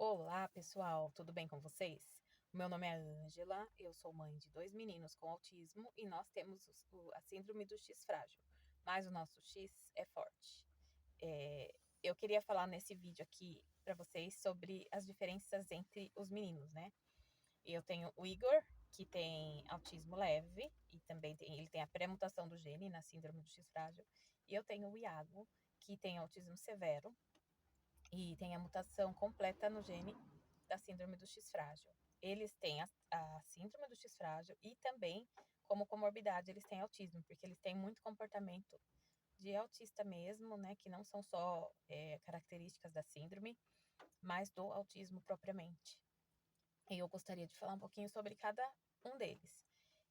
Olá, pessoal, tudo bem com vocês? O meu nome é Ângela, eu sou mãe de dois meninos com autismo e nós temos a síndrome do X frágil, mas o nosso X é forte. Eu queria falar nesse vídeo aqui para vocês sobre as diferenças entre os meninos, né? Eu tenho o Igor, que tem autismo leve e também ele tem a pré-mutação do gene na síndrome do X frágil, e eu tenho o Iago, que tem autismo severo e tem a mutação completa no gene da síndrome do X frágil. Eles têm a síndrome do X frágil e também, como comorbidade, eles têm autismo, porque eles têm muito comportamento de autista mesmo, né? Que não são só características da síndrome, mas do autismo propriamente. E eu gostaria de falar um pouquinho sobre cada um deles.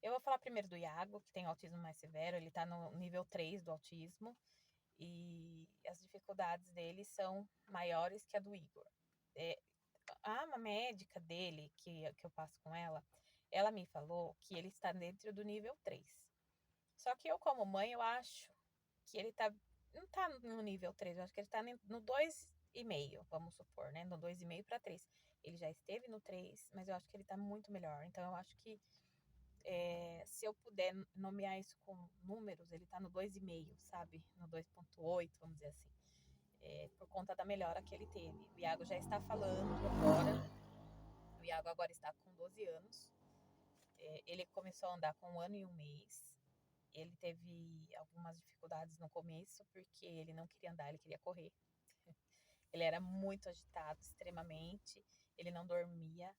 Eu vou falar primeiro do Iago, que tem autismo mais severo, ele tá no nível 3 do autismo, e as dificuldades dele são maiores que a do Igor. É, a médica dele, que eu passo com ela me falou que ele está dentro do nível 3. Só que eu, como mãe, eu acho que ele tá, não tá no nível 3, eu acho que ele tá no 2,5, vamos supor, né? No 2,5 para 3. Ele já esteve no 3, mas eu acho que ele tá muito melhor. Então, eu acho que se eu puder nomear isso com números, ele tá no 2,5, sabe? No 2,8, vamos dizer assim. Por conta da melhora que ele teve. O Iago já está falando agora. O Iago agora está com 12 anos. Ele começou a andar com 1 ano e 1 mês. Ele teve algumas dificuldades no começo, porque ele não queria andar, ele queria correr. Ele era muito agitado, extremamente. Ele não dormia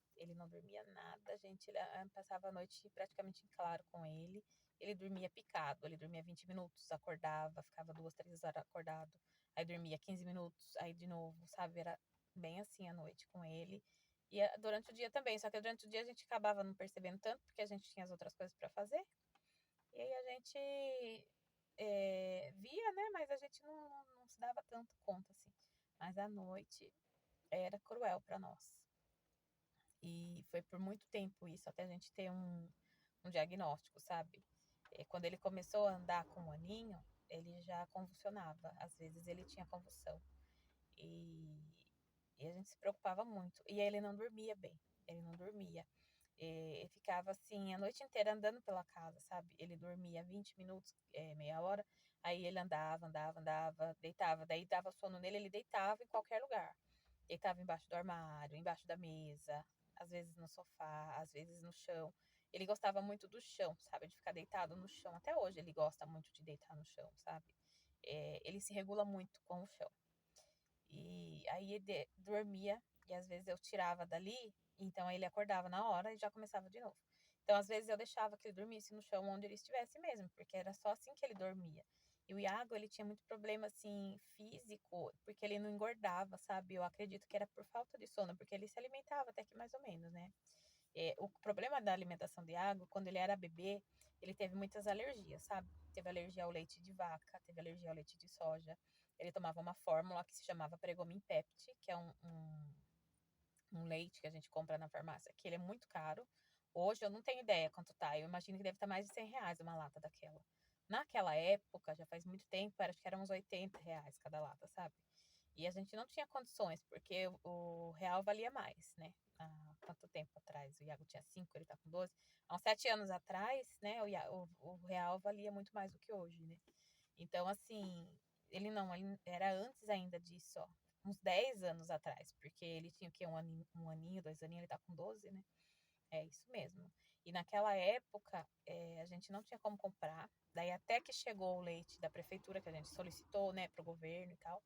nada, gente. Ele passava a noite praticamente em claro com ele. Ele dormia picado, ele dormia 20 minutos, acordava, ficava 2, 3 horas acordado, aí dormia 15 minutos, aí de novo, sabe? Era bem assim a noite com ele. E durante o dia também, só que durante o dia a gente acabava não percebendo tanto, porque a gente tinha as outras coisas para fazer. E aí a gente via, né? Mas a gente não se dava tanto conta assim. Mas à noite era cruel para nós. E foi por muito tempo isso, até a gente ter um diagnóstico, sabe? Quando ele começou a andar com 1 aninho, ele já convulsionava. Às vezes ele tinha convulsão. E a gente se preocupava muito. E ele não dormia bem. Ele não dormia. E ficava assim a noite inteira andando pela casa, sabe? Ele dormia 20 minutos, meia hora. Aí ele andava, andava, andava, deitava. Daí dava sono nele, ele deitava em qualquer lugar. Deitava embaixo do armário, embaixo da mesa, às vezes no sofá, às vezes no chão. Ele gostava muito do chão, sabe? De ficar deitado no chão. Até hoje ele gosta muito de deitar no chão, sabe? Ele se regula muito com o chão. E aí ele dormia, e às vezes eu tirava dali, então ele acordava na hora e já começava de novo. Então, às vezes eu deixava que ele dormisse no chão onde ele estivesse mesmo, porque era só assim que ele dormia. E o Iago, ele tinha muito problema, assim, físico, porque ele não engordava, sabe? Eu acredito que era por falta de sono, porque ele se alimentava até que mais ou menos, né? O problema da alimentação do Iago, quando ele era bebê, ele teve muitas alergias, sabe? Teve alergia ao leite de vaca, teve alergia ao leite de soja. Ele tomava uma fórmula que se chamava Pregomin Pept, que é um leite que a gente compra na farmácia, que ele é muito caro. Hoje eu não tenho ideia quanto tá. Eu imagino que deve estar mais de R$ 100 uma lata daquela. Naquela época, já faz muito tempo, acho que era uns R$ 80 cada lata, sabe? E a gente não tinha condições, porque o real valia mais, né? Há quanto tempo atrás? O Iago tinha 5, ele tá com 12. Há uns 7 anos atrás, né? O real valia muito mais do que hoje, né? Então, assim, ele era antes ainda disso, ó, uns 10 anos atrás, porque ele tinha o quê? 1 aninho, 2 aninhos, ele tá com 12, né? É isso mesmo. E naquela época, a gente não tinha como comprar. Daí até que chegou o leite da prefeitura, que a gente solicitou, né, pro governo e tal.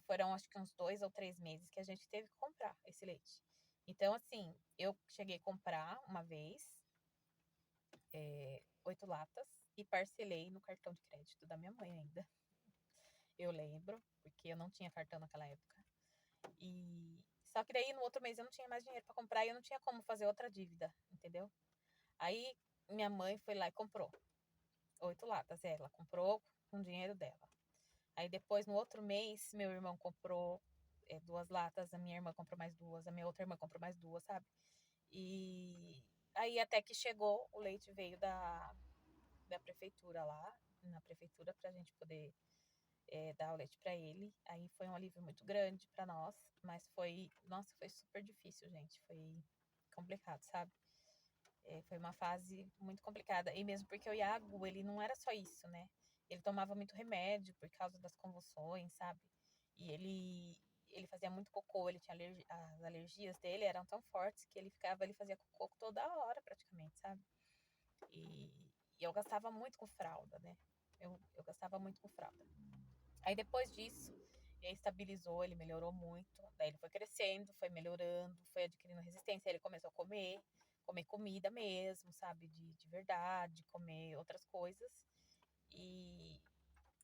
Foram acho que uns 2 ou 3 meses que a gente teve que comprar esse leite. Então, assim, eu cheguei a comprar uma vez, 8 latas, e parcelei no cartão de crédito da minha mãe ainda. Eu lembro, porque eu não tinha cartão naquela época. E só que daí no outro mês eu não tinha mais dinheiro para comprar e eu não tinha como fazer outra dívida, entendeu? Aí minha mãe foi lá e comprou 8 latas. Ela comprou com o dinheiro dela. Aí depois, no outro mês, meu irmão comprou 2 latas, a minha irmã comprou mais duas, a minha outra irmã comprou mais duas, sabe? E aí até que chegou, o leite veio da prefeitura lá, na prefeitura, pra gente poder dar o leite para ele. Aí foi um alívio muito grande para nós, mas nossa, foi super difícil, gente. Foi complicado, sabe? Foi uma fase muito complicada. E mesmo porque o Iago, ele não era só isso, né? Ele tomava muito remédio por causa das convulsões, sabe? E ele fazia muito cocô, ele tinha as alergias dele eram tão fortes que ele fazia cocô toda hora praticamente, sabe? E, e eu gastava muito com fralda, né? Eu gastava muito com fralda. Aí depois disso, ele estabilizou, ele melhorou muito. Daí ele foi crescendo, foi melhorando, foi adquirindo resistência. Aí ele começou a comer comida mesmo, sabe? De verdade, comer outras coisas. E,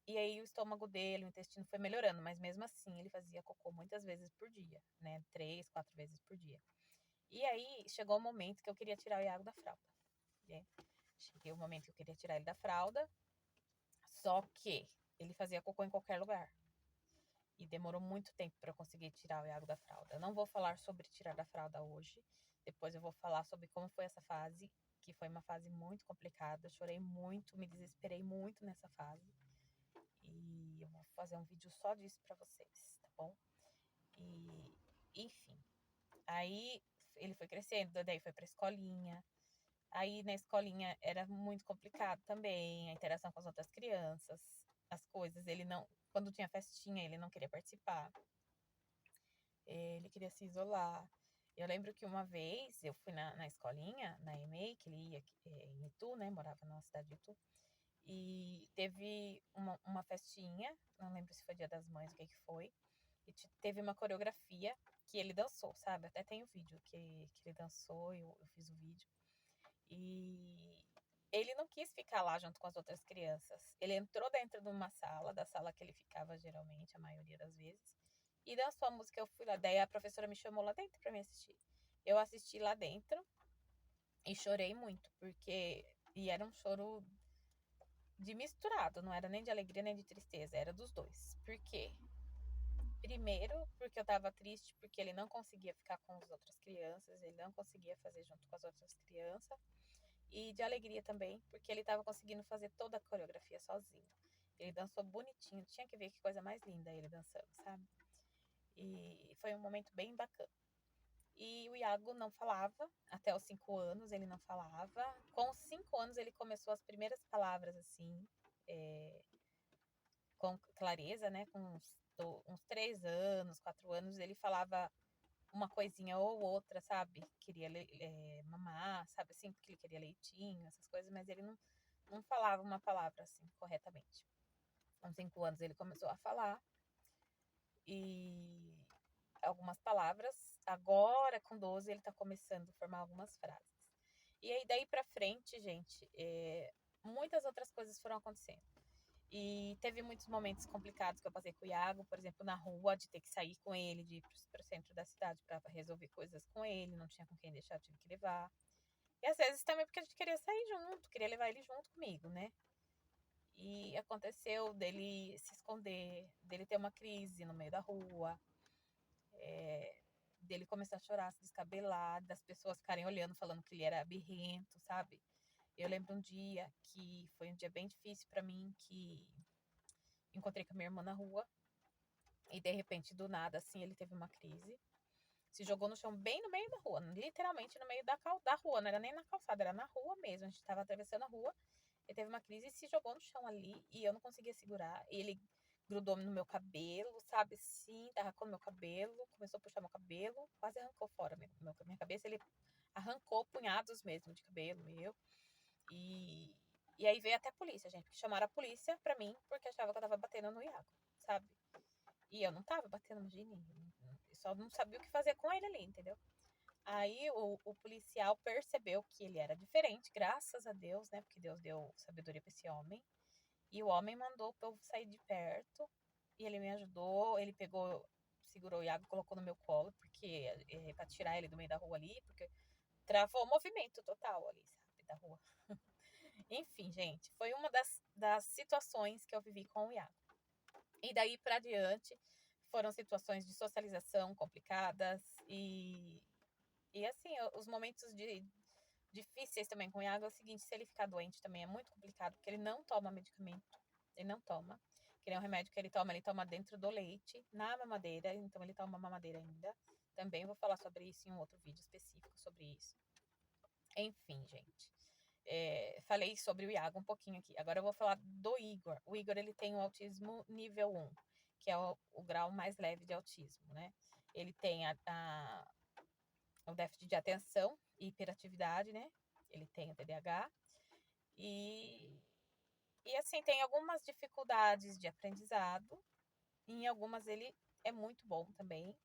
e aí o estômago dele, o intestino foi melhorando, mas mesmo assim ele fazia cocô muitas vezes por dia, né? 3, 4 vezes por dia. E aí chegou o momento que eu queria tirar o Iago da fralda, né? Cheguei o momento que eu queria tirar ele da fralda, só que ele fazia cocô em qualquer lugar. E demorou muito tempo para eu conseguir tirar o Iago da fralda. Eu não vou falar sobre tirar da fralda hoje. Depois eu vou falar sobre como foi essa fase, que foi uma fase muito complicada. Eu chorei muito, me desesperei muito nessa fase. E eu vou fazer um vídeo só disso para vocês, tá bom? E, enfim. Aí ele foi crescendo, daí foi pra escolinha. Aí na escolinha era muito complicado também, a interação com as outras crianças, as coisas. Ele não, quando tinha festinha, ele não queria participar. Ele queria se isolar. Eu lembro que uma vez eu fui na escolinha, na EMEI, que ele ia em Itu, né? Morava na cidade de Itu. E teve uma festinha, não lembro se foi Dia das Mães, o que que foi. E teve uma coreografia que ele dançou, sabe? Até tem o vídeo que ele dançou, eu fiz o vídeo. E ele não quis ficar lá junto com as outras crianças. Ele entrou dentro de uma sala, da sala que ele ficava geralmente, a maioria das vezes, e dançou a música. Eu fui lá, daí a professora me chamou lá dentro pra me assistir. Eu assisti lá dentro e chorei muito, porque. E era um choro de misturado, não era nem de alegria nem de tristeza, era dos dois. Por quê? Primeiro, porque eu tava triste, porque ele não conseguia ficar com as outras crianças, ele não conseguia fazer junto com as outras crianças. E de alegria também, porque ele tava conseguindo fazer toda a coreografia sozinho. Ele dançou bonitinho, tinha que ver que coisa mais linda ele dançando, sabe? E foi um momento bem bacana. E o Iago não falava, até os 5 anos ele não falava. Com os 5 anos ele começou as primeiras palavras, assim, com clareza, né? Com uns 3 anos, 4 anos, ele falava uma coisinha ou outra, sabe? Queria mamar, sabe assim, porque ele queria leitinho, essas coisas, mas ele não falava uma palavra assim corretamente. Com 5 anos ele começou a falar e algumas palavras. Agora, com 12, ele tá começando a formar algumas frases. E aí, daí pra frente, gente, muitas outras coisas foram acontecendo. E teve muitos momentos complicados que eu passei com o Iago, por exemplo, na rua, de ter que sair com ele, de ir pro centro da cidade para resolver coisas com ele, não tinha com quem deixar, tive que levar. E às vezes também porque a gente queria sair junto, queria levar ele junto comigo, né? E aconteceu dele se esconder, dele ter uma crise no meio da rua, dele começar a chorar, se descabelar, das pessoas ficarem olhando, falando que ele era birrento, sabe? Eu lembro um dia que foi um dia bem difícil para mim, que encontrei com a minha irmã na rua e de repente, do nada, assim, ele teve uma crise. Se jogou no chão bem no meio da rua, literalmente no meio da rua, não era nem na calçada, era na rua mesmo. A gente tava atravessando a rua, ele teve uma crise e se jogou no chão ali e eu não conseguia segurar. E ele grudou no meu cabelo, sabe assim, tava com o meu cabelo, começou a puxar meu cabelo, quase arrancou fora minha cabeça. Ele arrancou punhados mesmo de cabelo meu. E, e aí veio até a polícia, gente, que chamaram a polícia pra mim porque achava que eu tava batendo no Iago, sabe? E eu não tava batendo, imagine. Eu só não sabia o que fazer com ele ali, entendeu? Aí o policial percebeu que ele era diferente, graças a Deus, né? Porque Deus deu sabedoria pra esse homem. E o homem mandou pra eu sair de perto. E ele me ajudou. Ele pegou, segurou o Iago, colocou no meu colo, porque pra tirar ele do meio da rua ali, porque travou o movimento total ali, sabe? Da rua. Enfim, gente, foi uma das situações que eu vivi com o Iago. E daí para diante foram situações de socialização complicadas e assim, os momentos difíceis também com o Iago é o seguinte, se ele ficar doente também é muito complicado, porque ele não toma medicamento, ele não toma. que é um remédio que ele toma dentro do leite, na mamadeira, então ele toma mamadeira ainda. Também vou falar sobre isso em um outro vídeo específico sobre isso. Enfim, gente. Falei sobre o Iago um pouquinho aqui. Agora eu vou falar do Igor. O Igor, ele tem o autismo nível 1, que é o grau mais leve de autismo, né? Ele tem o déficit de atenção e hiperatividade, né? Ele tem o TDAH. E assim, tem algumas dificuldades de aprendizado. E em algumas ele é muito bom também.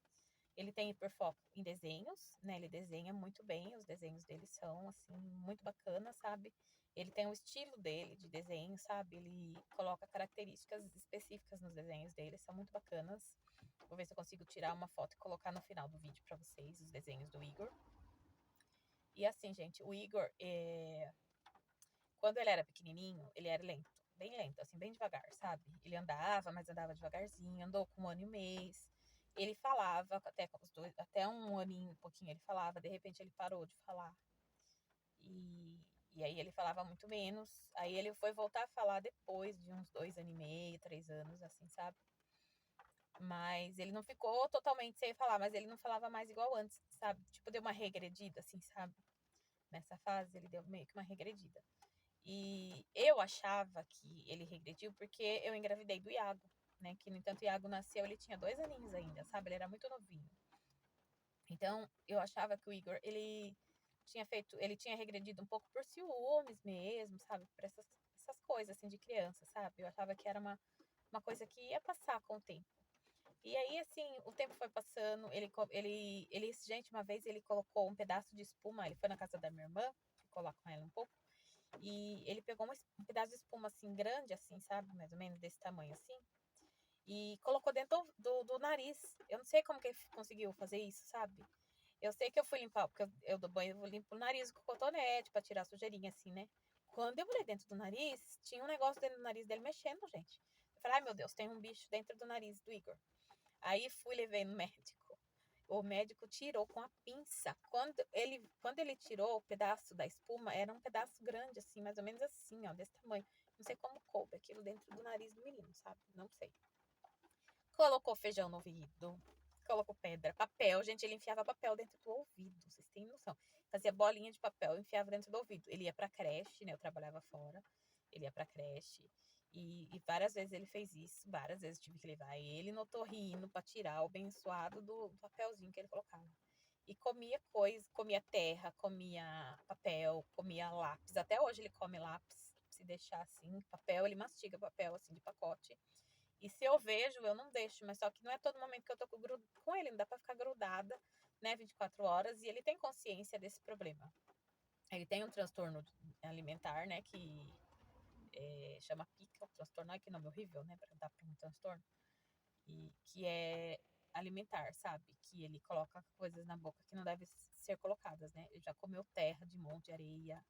Ele tem hiperfoco em desenhos, né? Ele desenha muito bem, os desenhos dele são, assim, muito bacanas, sabe? Ele tem um estilo dele de desenho, sabe? Ele coloca características específicas nos desenhos dele, são muito bacanas. Vou ver se eu consigo tirar uma foto e colocar no final do vídeo pra vocês, os desenhos do Igor. E assim, gente, o Igor, quando ele era pequenininho, ele era lento, bem lento, assim, bem devagar, sabe? Ele andava, mas andava devagarzinho, andou com 1 ano e 1 mês. Ele falava, até 1 aninho, um pouquinho ele falava, de repente ele parou de falar. E aí ele falava muito menos. Aí ele foi voltar a falar depois de uns 2 anos e meio, 3 anos, assim, sabe? Mas ele não ficou totalmente sem falar, mas ele não falava mais igual antes, sabe? Tipo, deu uma regredida, assim, sabe? Nessa fase ele deu meio que uma regredida. E eu achava que ele regrediu porque eu engravidei do Iago, né? Que, no entanto, o Iago nasceu, ele tinha 2 aninhos ainda, sabe? Ele era muito novinho. Então, eu achava que o Igor, ele tinha regredido um pouco por ciúmes mesmo, sabe? Por essas coisas, assim, de criança, sabe? Eu achava que era uma coisa que ia passar com o tempo. E aí, assim, o tempo foi passando, gente, uma vez ele colocou um pedaço de espuma, ele foi na casa da minha irmã, ficou lá com ela um pouco, e ele pegou um pedaço de espuma, assim, grande, assim, sabe? Mais ou menos desse tamanho, assim, e colocou dentro do nariz. Eu não sei como que ele conseguiu fazer isso, sabe? Eu sei que eu fui limpar, porque eu do banho, eu limpo o nariz com cotonete pra tirar a sujeirinha, assim, né? Quando eu olhei dentro do nariz, tinha um negócio dentro do nariz dele mexendo, gente. Eu falei, ai meu Deus, tem um bicho dentro do nariz do Igor. Aí fui, levei no médico. O médico tirou com a pinça. Quando ele tirou o pedaço da espuma, era um pedaço grande, assim, mais ou menos assim, ó, desse tamanho. Não sei como coube aquilo dentro do nariz do menino, sabe? Não sei. Colocou feijão no ouvido, colocou pedra, papel. Gente, ele enfiava papel dentro do ouvido, vocês têm noção. Fazia bolinha de papel, enfiava dentro do ouvido. Ele ia pra creche, né? Eu trabalhava fora. Ele ia pra creche. E várias vezes ele fez isso. Várias vezes eu tive que levar ele no otorrino pra tirar o abençoado do papelzinho que ele colocava. E comia coisa, comia terra, comia papel, comia lápis. Até hoje ele come lápis. Se deixar assim, papel, ele mastiga papel assim de pacote. E se eu vejo, eu não deixo, mas só que não é todo momento que eu tô com ele, não dá pra ficar grudada, né, 24 horas, e ele tem consciência desse problema. Ele tem um transtorno alimentar, né, que chama pica, o transtorno, ai que nome horrível, né, pra dar pra um transtorno, e que é alimentar, sabe, que ele coloca coisas na boca que não devem ser colocadas, né, ele já comeu terra de monte de areia,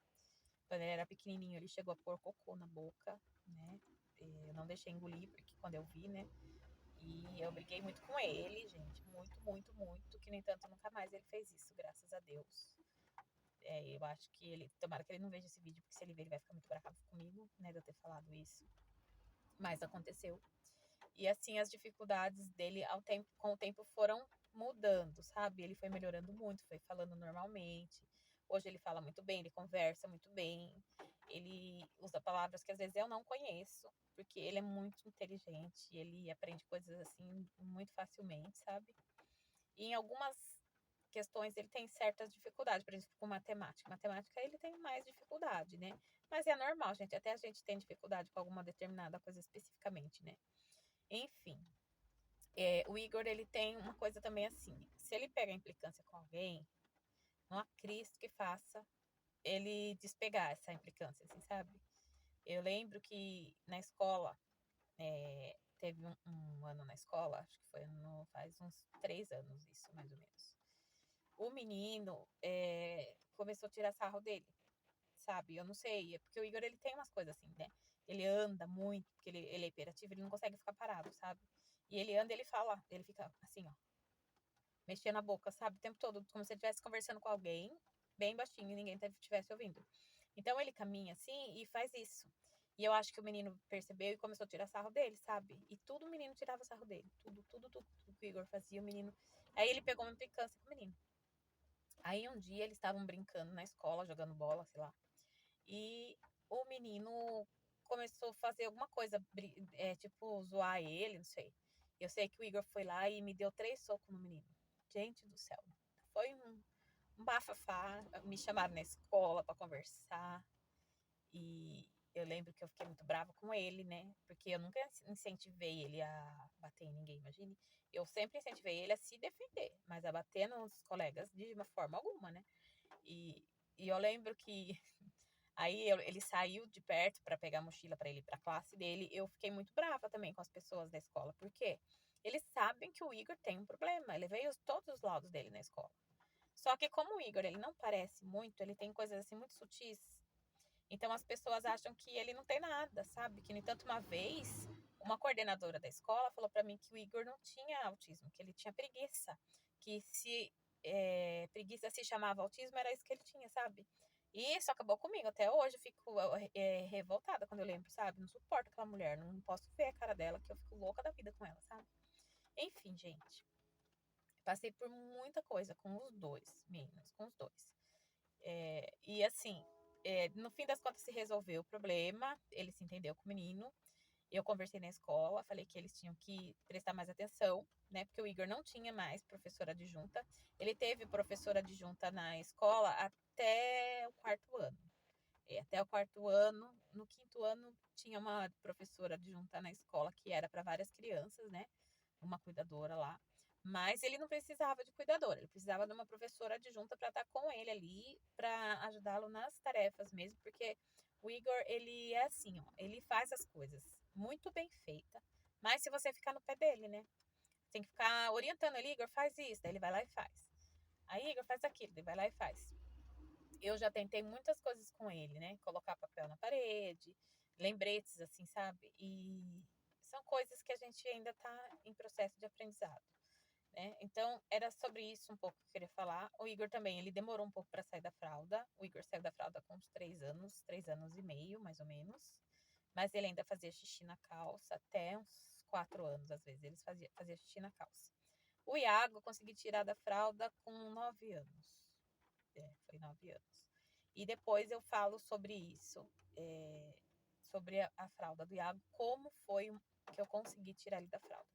quando ele era pequenininho ele chegou a pôr cocô na boca, né, eu não deixei engolir, porque quando eu vi, né, e eu briguei muito com ele, gente. Muito, muito, muito. Que, no entanto, nunca mais ele fez isso, graças a Deus. Eu acho que ele. Tomara que ele não veja esse vídeo, porque se ele ver, ele vai ficar muito bravo comigo, né, de eu ter falado isso. Mas aconteceu. E assim, as dificuldades dele com o tempo foram mudando, sabe? Ele foi melhorando muito, foi falando normalmente. Hoje ele fala muito bem, ele conversa muito bem. Ele usa palavras que às vezes eu não conheço, porque ele é muito inteligente, ele aprende coisas assim muito facilmente, sabe? E em algumas questões ele tem certas dificuldades, por exemplo, com matemática. Matemática ele tem mais dificuldade, né? Mas é normal, gente. Até a gente tem dificuldade com alguma determinada coisa especificamente, né? Enfim, o Igor, ele tem uma coisa também assim, se ele pega implicância com alguém, não há Cristo que faça ele despegar essa implicância, assim, sabe? Eu lembro que na escola, teve um ano na escola, acho que faz uns 3 anos isso, mais ou menos. O menino começou a tirar sarro dele, sabe? Eu não sei, é porque o Igor, ele tem umas coisas assim, né? Ele anda muito, porque ele é hiperativo, ele não consegue ficar parado, sabe? E ele anda, ele fala, ele fica assim, ó, mexendo a boca, sabe? O tempo todo, como se ele estivesse conversando com alguém, bem baixinho, e ninguém estivesse ouvindo. Então ele caminha assim e faz isso. E eu acho que o menino percebeu e começou a tirar sarro dele, sabe? E tudo o menino tirava sarro dele. Tudo que o Igor fazia, o menino. Aí ele pegou uma implicância com o menino. Aí um dia eles estavam brincando na escola, jogando bola, sei lá. E o menino começou a fazer alguma coisa, tipo, zoar ele, não sei. Eu sei que o Igor foi lá e me deu 3 socos no menino. Gente do céu. Foi um bafafá. Me chamaram na escola pra conversar. E eu lembro que eu fiquei muito brava com ele, né? Porque eu nunca incentivei ele a bater em ninguém, imagine. Eu sempre incentivei ele a se defender, mas a bater nos colegas de uma forma alguma, né? E eu lembro que aí ele saiu de perto para pegar a mochila para ele ir para a classe dele. Eu fiquei muito brava também com as pessoas da escola, porque eles sabem que o Igor tem um problema. Ele veio todos os lados dele na escola. Só que como o Igor, ele não parece muito, ele tem coisas assim muito sutis. Então as pessoas acham que ele não tem nada, sabe? Que, no entanto, uma vez, uma coordenadora da escola falou para mim que o Igor não tinha autismo, que ele tinha preguiça. Que se preguiça se chamava autismo, era isso que ele tinha, sabe? E isso acabou comigo. Até hoje eu fico revoltada quando eu lembro, sabe? Não suporto aquela mulher, não posso ver a cara dela, que eu fico louca da vida com ela, sabe? Enfim, gente. Passei por muita coisa com os dois meninos, com os dois. E assim, no fim das contas se resolveu o problema, ele se entendeu com o menino. Eu conversei na escola, falei que eles tinham que prestar mais atenção, né? Porque o Igor não tinha mais professora adjunta. Ele teve professora adjunta na escola até o 4º ano. Até o 4º ano. No 5º ano tinha uma professora adjunta na escola que era para várias crianças, né? Uma cuidadora lá. Mas ele não precisava de cuidadora, ele precisava de uma professora adjunta para estar com ele ali, para ajudá-lo nas tarefas mesmo, porque o Igor, ele é assim, ó, ele faz as coisas muito bem feita, mas se você ficar no pé dele, né? Tem que ficar orientando ele, Igor, faz isso, daí ele vai lá e faz. Aí, Igor, faz aquilo, ele vai lá e faz. Eu já tentei muitas coisas com ele, né? Colocar papel na parede, lembretes, assim, sabe? E são coisas que a gente ainda está em processo de aprendizado. Né? Então, era sobre isso um pouco que eu queria falar. O Igor também, ele demorou um pouco para sair da fralda. O Igor saiu da fralda com uns 3 anos, 3 anos e meio, mais ou menos. Mas ele ainda fazia xixi na calça, até uns 4 anos, às vezes, ele fazia xixi na calça. O Iago eu consegui tirar da fralda com 9 anos. Foi 9 anos. E depois eu falo sobre isso, sobre a fralda do Iago, como foi que eu consegui tirar ele da fralda.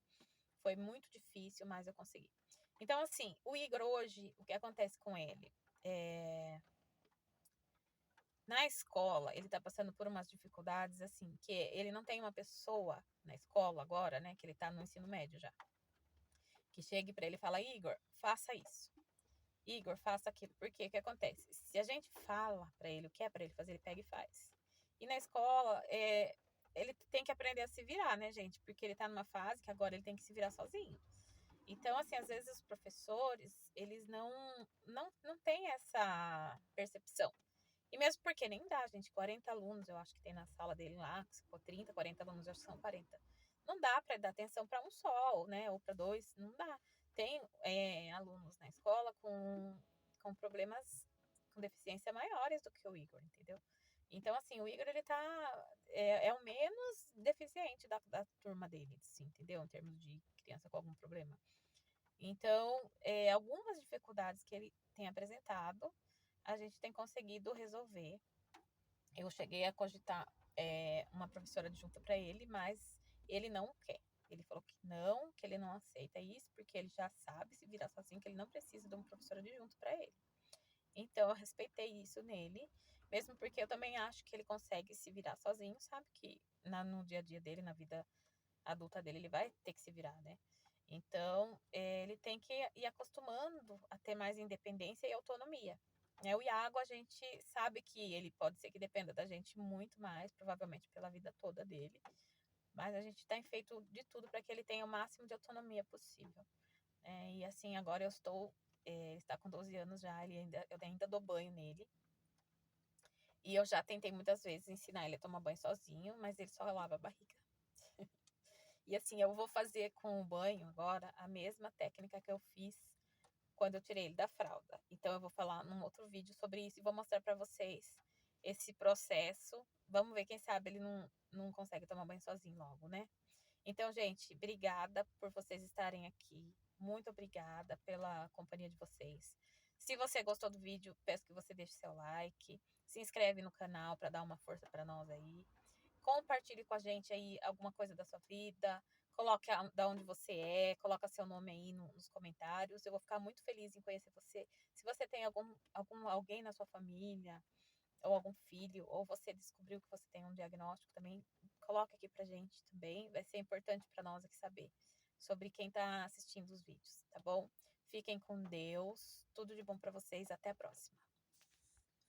Foi muito difícil, mas eu consegui. Então, assim, o Igor hoje, o que acontece com ele? Na escola, ele tá passando por umas dificuldades, assim, que ele não tem uma pessoa na escola agora, né, que ele tá no ensino médio já, que chegue para ele e fala, Igor, faça isso. Igor, faça aquilo. Porque o que acontece? Se a gente fala para ele o que é para ele fazer, ele pega e faz. E na escola, ele tem que aprender a se virar, né, gente? Porque ele tá numa fase que agora ele tem que se virar sozinho. Então, assim, às vezes os professores, eles não têm essa percepção. E mesmo porque nem dá, gente, 40 alunos, eu acho que tem na sala dele lá, se for 30, 40 alunos, eu acho que são 40. Não dá para dar atenção para um só, né, ou para dois, não dá. Tem alunos na escola com problemas, com deficiência maiores do que o Igor, entendeu? Então, assim, o Igor, ele é o menos deficiente da turma dele, assim, entendeu? Em termos de criança com algum problema. Então, algumas dificuldades que ele tem apresentado, a gente tem conseguido resolver. Eu cheguei a cogitar uma professora adjunta para ele, mas ele não quer. Ele falou que ele não aceita isso, porque ele já sabe se virar sozinho, que ele não precisa de uma professora adjunta para ele. Então, eu respeitei isso nele, mesmo porque eu também acho que ele consegue se virar sozinho, sabe? Que no dia a dia dele, na vida adulta dele, ele vai ter que se virar, né? Então, ele tem que ir acostumando a ter mais independência e autonomia. O Iago, a gente sabe que ele pode ser que dependa da gente muito mais, provavelmente pela vida toda dele. Mas a gente tem feito de tudo para que ele tenha o máximo de autonomia possível. E assim, agora ele está com 12 anos já, eu ainda dou banho nele. E eu já tentei muitas vezes ensinar ele a tomar banho sozinho, mas ele só lava a barriga. E assim, eu vou fazer com o banho agora a mesma técnica que eu fiz quando eu tirei ele da fralda. Então eu vou falar num outro vídeo sobre isso e vou mostrar para vocês esse processo. Vamos ver, quem sabe ele não consegue tomar banho sozinho logo, né? Então, gente, obrigada por vocês estarem aqui. Muito obrigada pela companhia de vocês. Se você gostou do vídeo, peço que você deixe seu like. Se inscreve no canal para dar uma força para nós aí. Compartilhe com a gente aí alguma coisa da sua vida. Coloque da onde você é. Coloca seu nome aí nos comentários. Eu vou ficar muito feliz em conhecer você. Se você tem alguém na sua família, ou algum filho, ou você descobriu que você tem um diagnóstico também, coloca aqui pra gente também. Vai ser importante para nós aqui saber sobre quem tá assistindo os vídeos, tá bom? Fiquem com Deus. Tudo de bom para vocês. Até a próxima.